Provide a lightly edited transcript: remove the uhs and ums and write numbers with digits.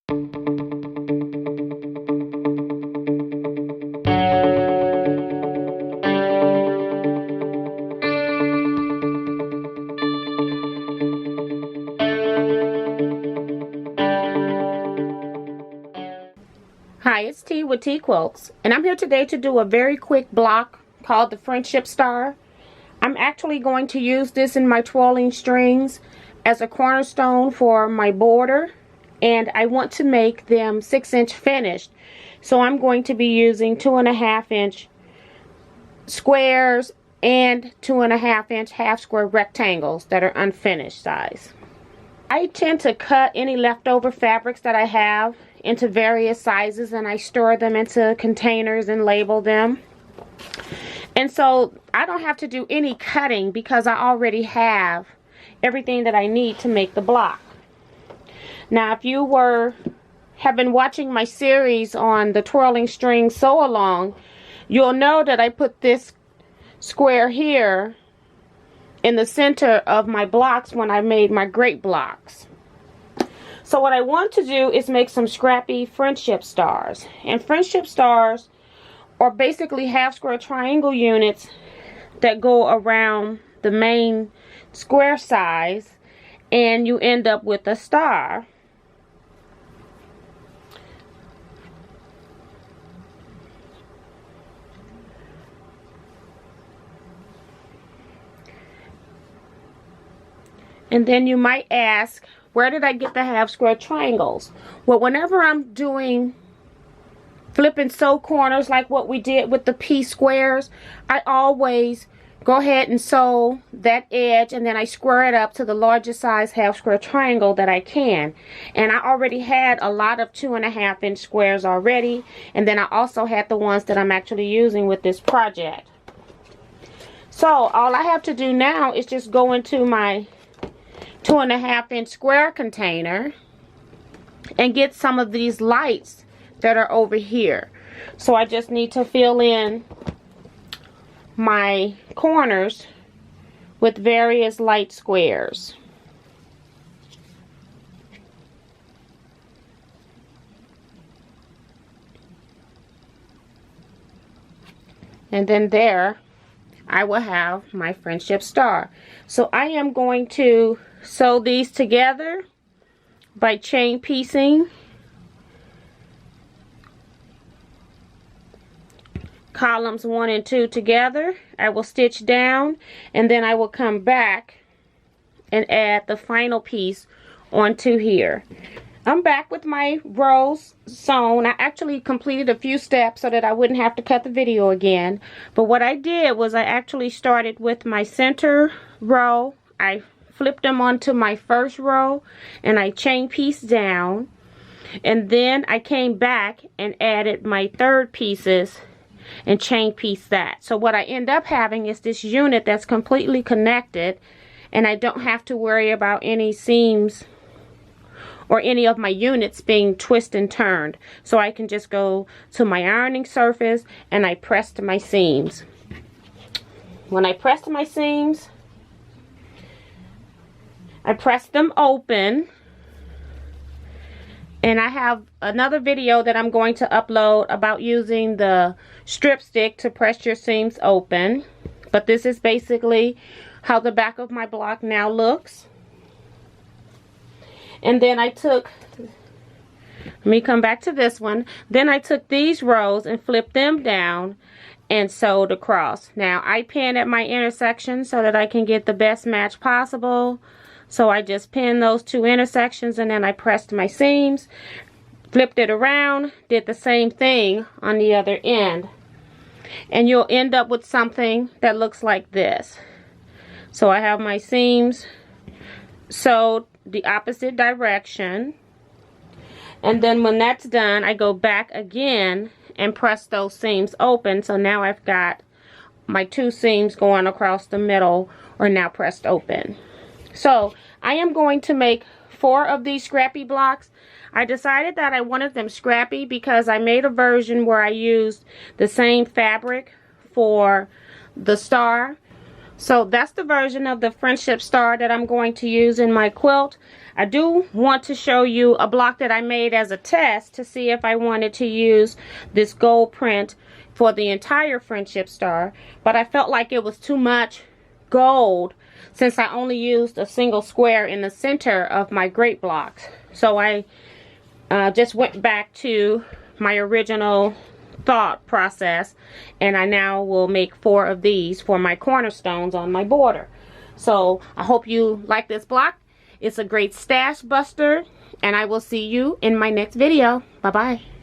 Hi, it's T with TeaQuilts, and I'm here today to do a very quick block called the Friendship Star. I'm actually going to use this in my twirling strings as a cornerstone for my border, and I want to make them 6-inch finished. So I'm going to be using 2.5-inch squares and 2.5-inch half square rectangles that are unfinished size. I tend to cut any leftover fabrics that I have into various sizes, and I store them into containers and label them. And so I don't have to do any cutting because I already have everything that I need to make the block. Now, if you have been watching my series on the twirling string sew along, you'll know that I put this square here in the center of my blocks when I made my great blocks. So what I want to do is make some Scrappy friendship stars. And friendship stars are basically half square triangle units that go around the main square size, and you end up with a star. And then you might ask, where did I get the half square triangles? Well, whenever I'm doing flip and sew corners like what we did with the P squares, I always go ahead and sew that edge, and then I square it up to the largest size half square triangle that I can. And I already had a lot of 2.5-inch squares already, and then I also had the ones that I'm actually using with this project. So all I have to do now is just go into my 2.5-inch square container and get some of these lights that are over here. So I just need to fill in my corners with various light squares. And then there I will have my friendship star. So I am going to sew these together by chain piecing columns 1 and 2 together. I will stitch down, and then I will come back and add the final piece onto here. I'm back with my rows sewn. I actually completed a few steps so that I wouldn't have to cut the video again. But what I did was I actually started with my center row. I flipped them onto my first row, and I chain pieced down. And then I came back and added my third pieces and chain piece that. So what I end up having is this unit that's completely connected, and I don't have to worry about any seams or any of my units being twisted and turned. So I can just go to my ironing surface and I press to my seams. When I press to my seams, I press them open. And I have another video that I'm going to upload about using the strip stick to press your seams open. But this is basically how the back of my block now looks. And then I took, let me come back to this one. Then I took these rows and flipped them down and sewed across. Now I pin at my intersection so that I can get the best match possible. So I just pinned those two intersections, and then I pressed my seams, flipped it around, did the same thing on the other end. And you'll end up with something that looks like this. So I have my seams sewed the opposite direction. And then when that's done, I go back again and press those seams open. So now I've got my two seams going across the middle are now pressed open. So I am going to make 4 of these Scrappy blocks. I decided that I wanted them scrappy because I made a version where I used the same fabric for the star. So that's the version of the friendship star that I'm going to use in my quilt. I do want to show you a block that I made as a test to see if I wanted to use this gold print for the entire friendship star, but I felt like it was too much gold since I only used a single square in the center of my grate blocks. So I just went back to my original thought process, and I now will make 4 of these for my cornerstones on my border. So I hope you like this block. It's a great stash buster, and I will see you in my next video. Bye bye.